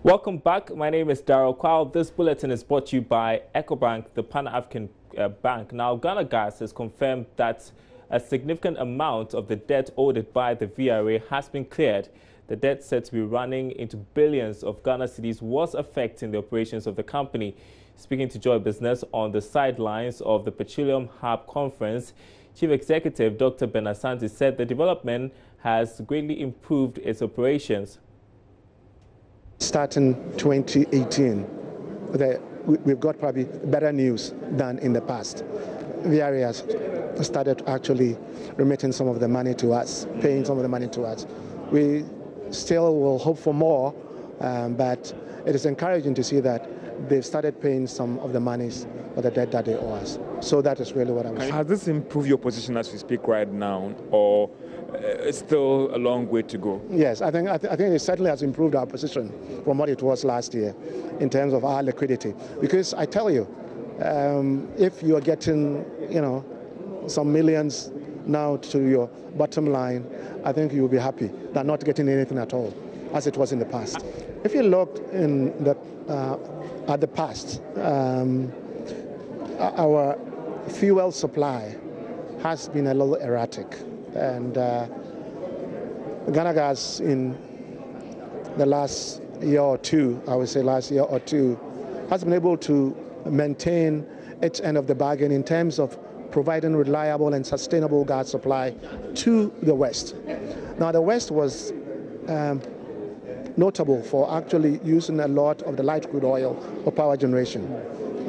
Welcome back. My name is Darrell Kwao. This bulletin is brought to you by EcoBank, the Pan-African Bank. Now, Ghana Gas has confirmed that a significant amount of the debt owed by the GRA has been cleared. The debt said to be running into billions of Ghana cedis was affecting the operations of the company. Speaking to Joy Business on the sidelines of the Petroleum Hub Conference, Chief Executive Dr. Ben Asante said the development has greatly improved its operations. Starting 2018, we've got probably better news than in the past. The areas started actually remitting some of the money to us, paying some of the money to us. We still will hope for more, but it is encouraging to see that they've started paying some of the monies for the debt that they owe us. So that is really what I was saying. Has this improved your position as we speak right now, or it's still a long way to go? Yes, I think it certainly has improved our position from what it was last year in terms of our liquidity. Because I tell you, if you are getting, some millions now to your bottom line, I think you'll be happy than not getting anything at all, as it was in the past. If you look at the past, our fuel supply has been a little erratic. And Ghana Gas in the last year or two, I would say last year or two, has been able to maintain its end of the bargain in terms of providing reliable and sustainable gas supply to the West. Now, the West was notable for actually using a lot of the light crude oil for power generation.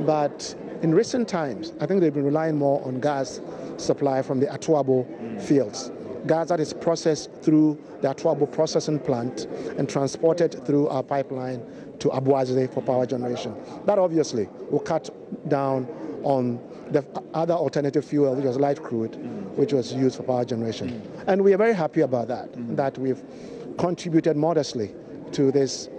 But in recent times, I think they've been relying more on gas supply from the Atuabo fields. Gas that is processed through the Atuabo processing plant and transported through our pipeline to Abuazde for power generation. That obviously will cut down on the other alternative fuel, which was light crude, which was used for power generation. And we are very happy about that, that we've contributed modestly to this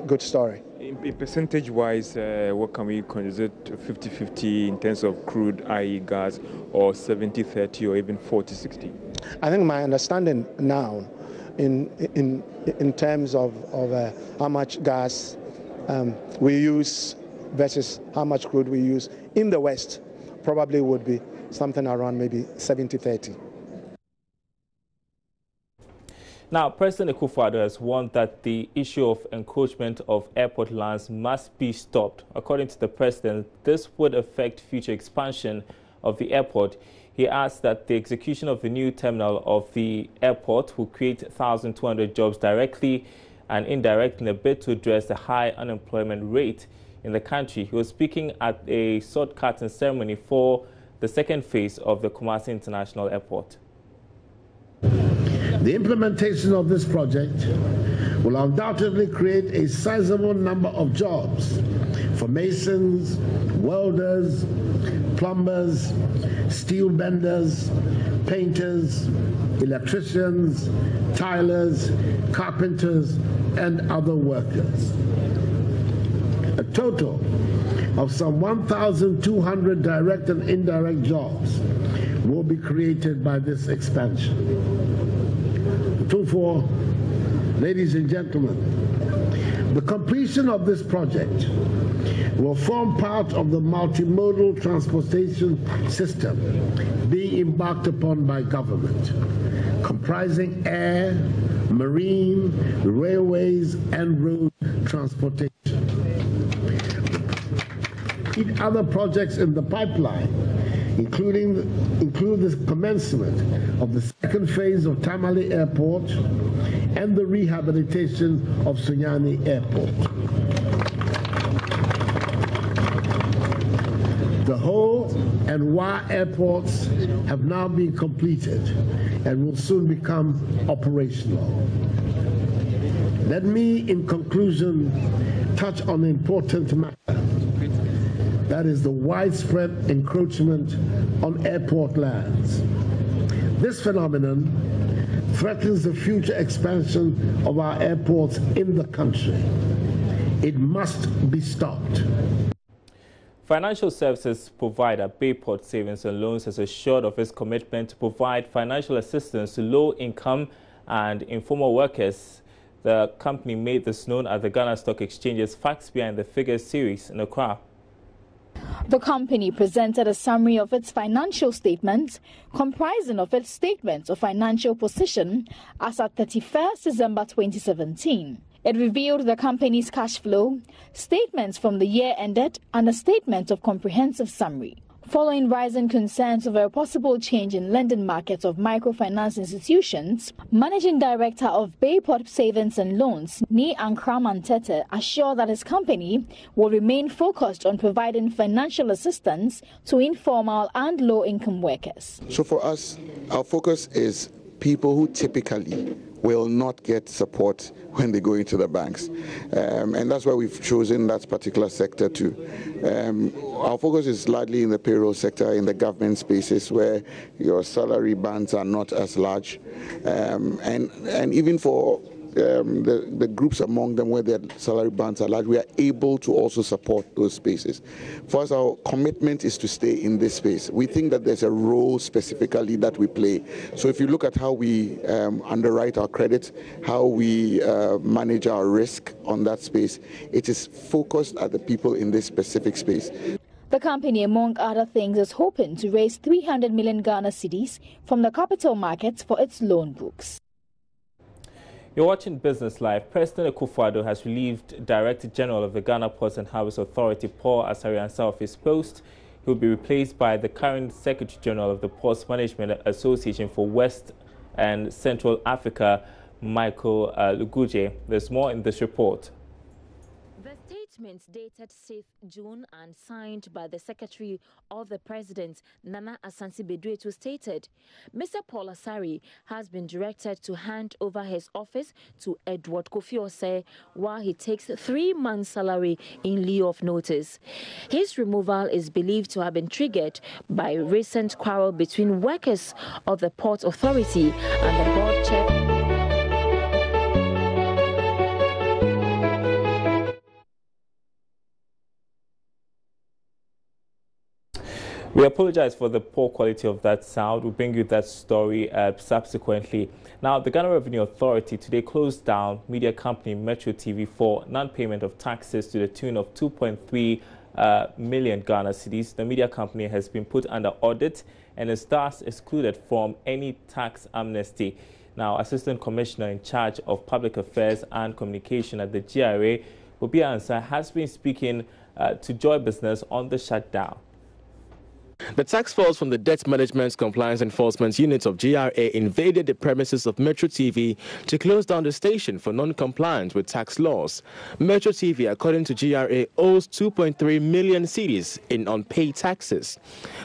good story. In percentage-wise, what can we consider? Is it 50-50 in terms of crude, i.e. gas, or 70-30, or even 40-60? I think my understanding now, in terms of how much gas we use versus how much crude we use in the West, probably would be something around maybe 70-30. Now, President Akufo-Addo has warned that the issue of encroachment of airport lands must be stopped. According to the president, this would affect future expansion of the airport. He adds that the execution of the new terminal of the airport will create 1,200 jobs directly and indirectly in a bid to address the high unemployment rate in the country. He was speaking at a sword cutting ceremony for the second phase of the Kumasi International Airport. The implementation of this project will undoubtedly create a sizable number of jobs for masons, welders, plumbers, steel benders, painters, electricians, tilers, carpenters, and other workers. A total of some 1,200 direct and indirect jobs will be created by this expansion. Therefore, ladies and gentlemen, the completion of this project will form part of the multimodal transportation system being embarked upon by government, comprising air, marine, railways, and road transportation. Other projects in the pipeline include the commencement of the second phase of Tamale Airport and the rehabilitation of Sunyani Airport. The Ho and Wa airports have now been completed and will soon become operational. Let me, in conclusion, touch on an important matter. That is the widespread encroachment on airport lands. This phenomenon threatens the future expansion of our airports in the country. It must be stopped. Financial services provider Bayport Savings and Loans has assured of its commitment to provide financial assistance to low-income and informal workers. The company made this known at the Ghana Stock Exchange's Facts Behind the Figures series in Accra. The company presented a summary of its financial statements, comprising of its statements of financial position as at 31st December 2017. It revealed the company's cash flow, statements from the year ended, and a statement of comprehensive summary. Following rising concerns over a possible change in lending markets of microfinance institutions, Managing Director of Bayport Savings and Loans, Ni Ankramantete, assured that his company will remain focused on providing financial assistance to informal and low-income workers. So for us, our focus is people who typically will not get support when they go into the banks. And that's why we've chosen that particular sector too. Our focus is largely in the payroll sector, in the government spaces where your salary bands are not as large. And even for the groups among them where their salary bands are large, we are able to also support those spaces. For us, our commitment is to stay in this space. We think that there's a role specifically that we play. So if you look at how we underwrite our credit, how we manage our risk on that space, it is focused at the people in this specific space. The company, among other things, is hoping to raise 300 million Ghana cedis from the capital markets for its loan books. You're watching Business Live. President Akufo-Addo has relieved Director General of the Ghana Ports and Harbours Authority, Paul Asare-Ansah, of his post. He will be replaced by the current Secretary General of the Ports Management Association for West and Central Africa, Michael Luguje. There's more in this report. The statement dated 6th June and signed by the Secretary of the President, Nana Asante-Bedwetu, stated, Mr. Paul Asare has been directed to hand over his office to Edward Kofi Osei while he takes 3 months' salary in lieu of notice. His removal is believed to have been triggered by a recent quarrel between workers of the Port Authority and the board chair. We apologize for the poor quality of that sound. We'll bring you that story subsequently. Now, the Ghana Revenue Authority today closed down media company Metro TV for non-payment of taxes to the tune of 2.3 million Ghana cedis. The media company has been put under audit and is thus excluded from any tax amnesty. Now, Assistant Commissioner in charge of Public Affairs and Communication at the GRA, Obi Ansah, has been speaking to Joy Business on the shutdown. The task force from the Debt Management Compliance Enforcement Unit of GRA invaded the premises of Metro TV to close down the station for non-compliance with tax laws. Metro TV, according to GRA, owes 2.3 million cedis in unpaid taxes.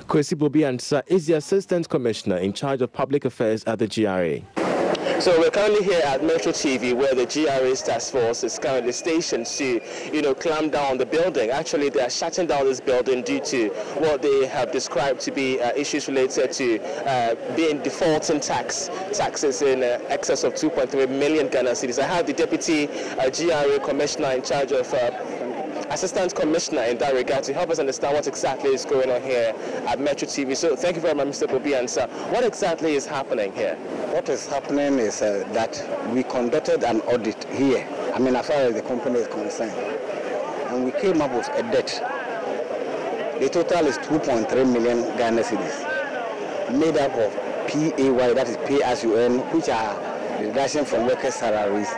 Kwesi Obi Ansah is the Assistant Commissioner in charge of Public Affairs at the GRA. So we're currently here at Metro TV, where the GRA's task force is currently stationed to, clamp down on the building. Actually, they are shutting down this building due to what they have described to be issues related to being defaulting taxes in excess of 2.3 million Ghana cedis. I have the Deputy GRA Commissioner in charge of Assistant Commissioner in that regard to help us understand what exactly is going on here at Metro TV. So thank you very much, Mr. Obi Ansah. What exactly is happening here? What is happening is that we conducted an audit here, as far as the company is concerned, and we came up with a debt. The total is 2.3 million Ghana cedis, made up of PAY, that is pay as you earn, which are the deduction from workers' salaries,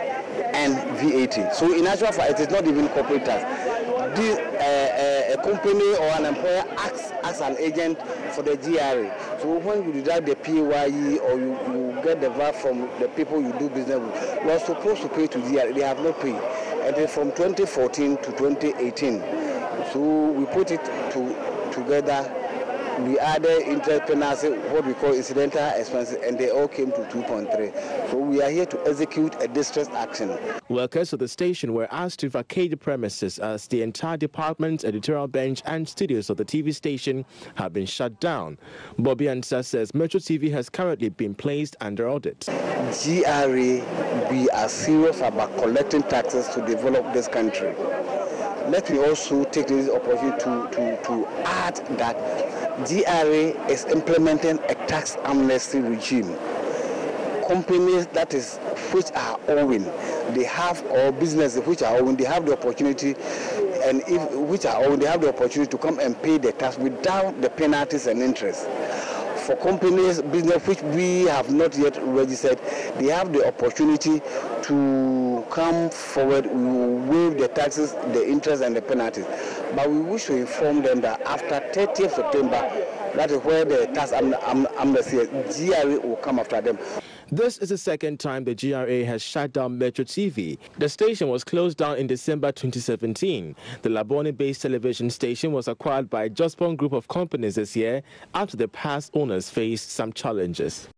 and VAT. So in actual fact, it is not even corporate tax. A company or an employer acts as an agent for the GRA. So when you deduct the PAYE or you get the VAT from the people you do business with, you are supposed to pay to GRA. They have not paid. And then from 2014 to 2018, so we put it together. We added interest penalty, what we call incidental expenses, and they all came to 2.3. So we are here to execute a distress action. Workers of the station were asked to vacate the premises as the entire department, editorial bench and studios of the TV station have been shut down. Bobby Ansah says Metro TV has currently been placed under audit. GRA, we are serious about collecting taxes to develop this country. Let me also take this opportunity to add that GRA is implementing a tax amnesty regime companies which are owing, they have, or businesses which are owing, they have the opportunity, and which are owing, they have the opportunity to come and pay the tax without the penalties and interest. For companies, business which we have not yet registered, they have the opportunity to come forward, we will waive the taxes, the interest and the penalties. But we wish to inform them that after 30th September, that is where the tax amnesty, GRA will come after them. This is the second time the GRA has shut down Metro TV. The station was closed down in December 2017. The Labone-based television station was acquired by a Jospon group of companies this year after the past owners faced some challenges.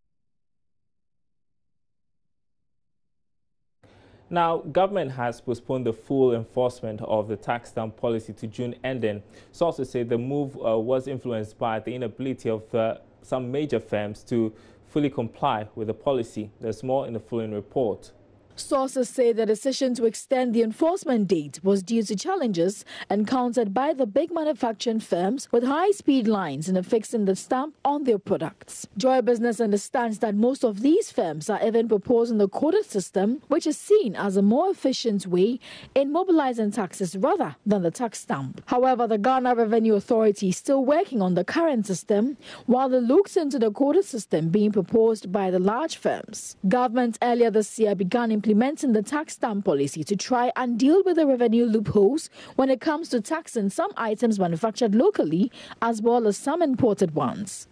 Now, government has postponed the full enforcement of the tax stamp policy to June ending. Sources say the move was influenced by the inability of some major firms to fully comply with the policy. There's more in the following report. Sources say the decision to extend the enforcement date was due to challenges encountered by the big manufacturing firms with high-speed lines in affixing the stamp on their products. Joy Business understands that most of these firms are even proposing the coded system, which is seen as a more efficient way in mobilizing taxes rather than the tax stamp. However, the Ghana Revenue Authority is still working on the current system, while it looks into the coded system being proposed by the large firms. Government earlier this year began implementing the tax stamp policy to try and deal with the revenue loopholes when it comes to taxing some items manufactured locally as well as some imported ones.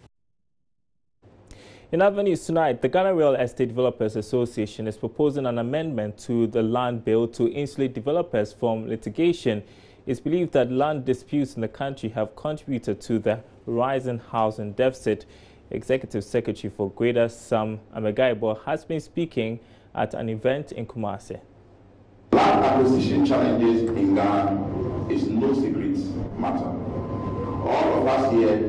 In other news tonight, the Ghana Real Estate Developers Association is proposing an amendment to the land bill to insulate developers from litigation. It's believed that land disputes in the country have contributed to the rising housing deficit. Executive Secretary for Greater Sam Amegaibo has been speaking at an event in Kumasi. Land acquisition challenges in Ghana is no secret matter. All of us here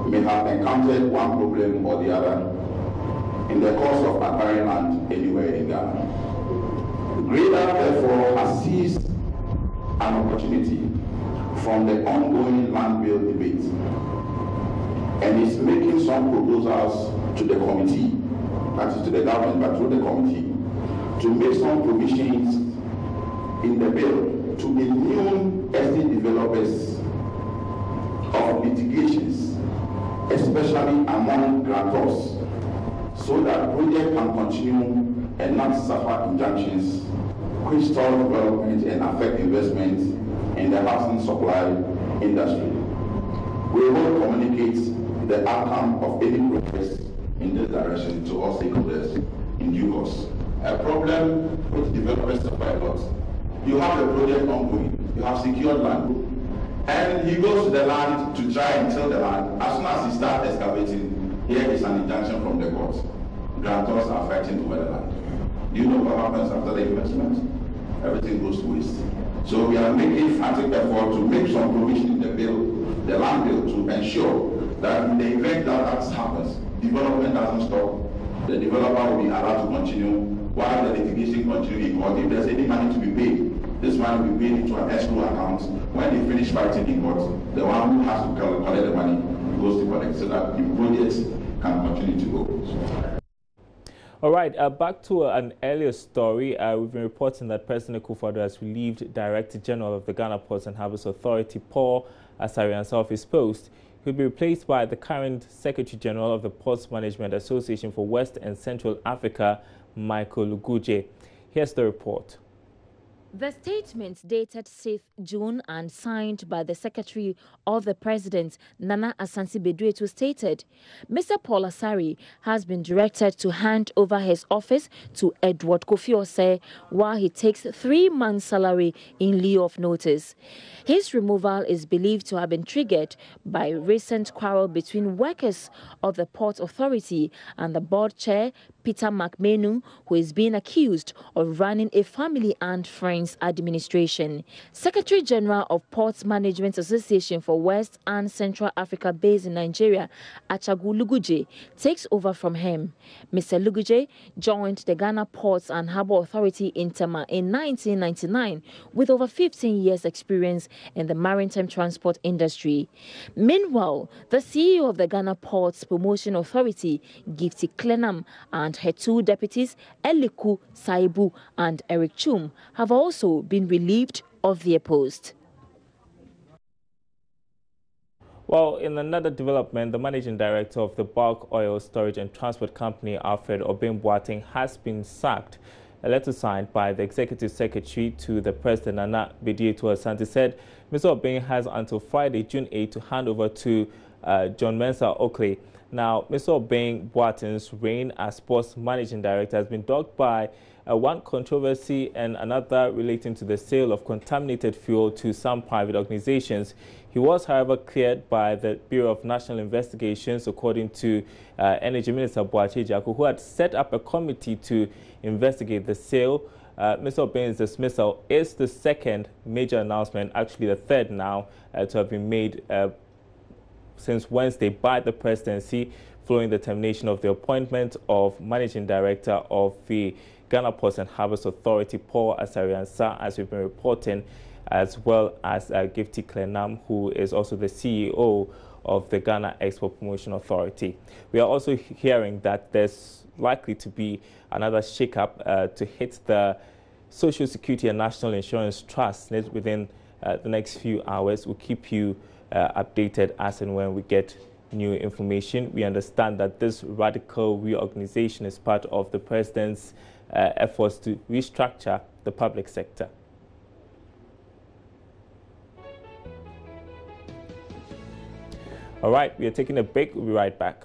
may have encountered one problem or the other in the course of acquiring land anywhere in Ghana. Greater, therefore, has seized an opportunity from the ongoing land bill debate and is making some proposals to the committee, that is to the government, but through the committee, to make some provisions in the bill to immune estate developers of litigations, especially among grantors, so that projects can continue and not suffer injunctions which stall development and affect investment in the housing supply industry. We will communicate the outcome of any progress in this direction to all stakeholders in due course. A problem with developers quite a lot. You have the project ongoing, you have secured land, and he goes to the land to try and till the land. As soon as he starts excavating, here is an injunction from the court. Grantors are fighting over the land. Do you know what happens after the investment? Everything goes to waste. So we are making frantic effort to make some provision in the bill, the land bill, to ensure that in the event that happens, development doesn't stop. The developer will be allowed to continue while the litigation continues in court. If there's any money to be paid, this money will be paid into an escrow account. When they finish fighting in court, the one who has to collect the money goes to collect so that the projects can continue to go. All right, back to an earlier story. We've been reporting that President Akufo-Addo has relieved Director General of the Ghana Ports and Harbours Authority, Paul Asariansa, of his post. He will be replaced by the current Secretary General of the Ports Management Association for West and Central Africa, Michael Luguje. Here's the report. The statement dated 6th June and signed by the Secretary of the President, Nana Asante Bedwetu, stated, Mr. Paul Asari has been directed to hand over his office to Edward Kofi Osei while he takes 3 months' salary in lieu of notice. His removal is believed to have been triggered by a recent quarrel between workers of the Port Authority and the board chair, Peter McMenu, who is being accused of running a family and friend Mines Administration. Secretary General of Ports Management Association for West and Central Africa based in Nigeria, Achagu Luguje, takes over from him. Mr. Luguje joined the Ghana Ports and Harbour Authority in Tema in 1999 with over 15 years experience in the maritime transport industry. Meanwhile, the CEO of the Ghana Ports Promotion Authority, Gifty Clenam, and her two deputies, Eliku Saibu and Eric Chum, have also been relieved of their post. Well, in another development, the managing director of the Bulk Oil Storage and Transport Company, Alfred Obeng-Boateng, has been sacked. A letter signed by the executive secretary to the president, Nana Asante, said Mr. Obeng has until Friday, June 8, to hand over to John Mensah Oakley. Now, Mr. Obeng-Boateng's reign as sports managing director has been dogged by one controversy and another relating to the sale of contaminated fuel to some private organizations. He was, however, cleared by the Bureau of National Investigations, according to Energy Minister Boakye Jaku, who had set up a committee to investigate the sale. Mr. Obeng's dismissal is the second major announcement, actually the third now, to have been made since Wednesday by the presidency, following the termination of the appointment of Managing Director of the Ghana Ports and Harbours Authority, Paul Asariansa, as we've been reporting, as well as Gifty Clenam, who is also the CEO of the Ghana Export Promotion Authority. We are also hearing that there's likely to be another shake-up to hit the Social Security and National Insurance Trust within the next few hours. We'll keep you updated as and when we get new information. We understand that this radical reorganization is part of the president's efforts to restructure the public sector. All right, we are taking a break. We'll be right back.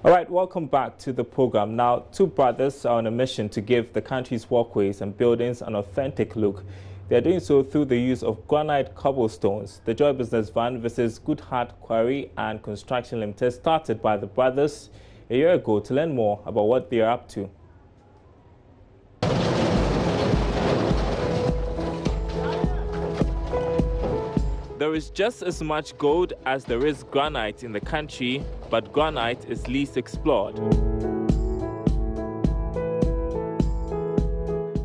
All right, welcome back to the program. Now, two brothers are on a mission to give the country's walkways and buildings an authentic look. They are doing so through the use of granite cobblestones. The Joy Business Van versus Good Heart Quarry and Construction Limited started by the brothers a year ago. To learn more about what they are up to, there is just as much gold as there is granite in the country, but granite is least explored.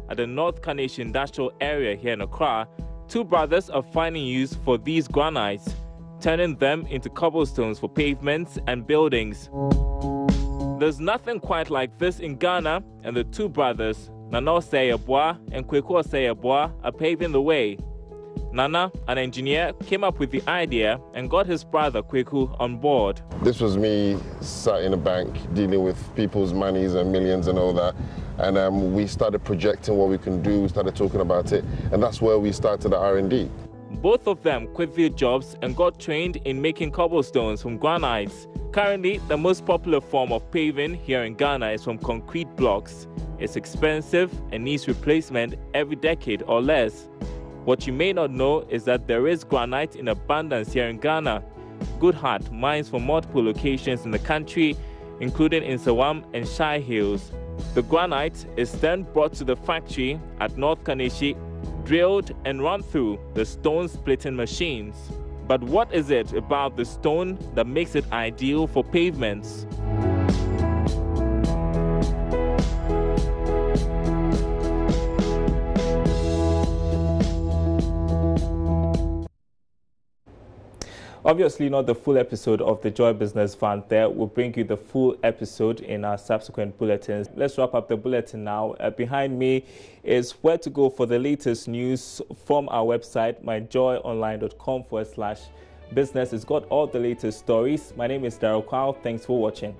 At the North Kaneshi industrial area here in Accra, two brothers are finding use for these granites, turning them into cobblestones for pavements and buildings. There's nothing quite like this in Ghana, and the two brothers, Nana Osei-Yeboah and Kweku Osei-Yeboah, are paving the way. Nana, an engineer, came up with the idea and got his brother Kweku on board. This was me sat in a bank dealing with people's monies and millions and all that. And we started projecting what we can do, we started talking about it, and that's where we started the R&D. Both of them quit their jobs and got trained in making cobblestones from granites. Currently, the most popular form of paving here in Ghana is from concrete blocks. It's expensive and needs replacement every decade or less. What you may not know is that there is granite in abundance here in Ghana. Good Heart mines from multiple locations in the country, including in Sawam and Shai Hills. The granite is then brought to the factory at North Kaneshi, drilled and run through the stone splitting machines. But what is it about the stone that makes it ideal for pavements? Obviously not the full episode of the Joy Business Van there. We'll bring you the full episode in our subsequent bulletins. Let's wrap up the bulletin now. Behind me is where to go for the latest news from our website, myjoyonline.com/business. It's got all the latest stories. My name is Darryl Kwao. Thanks for watching.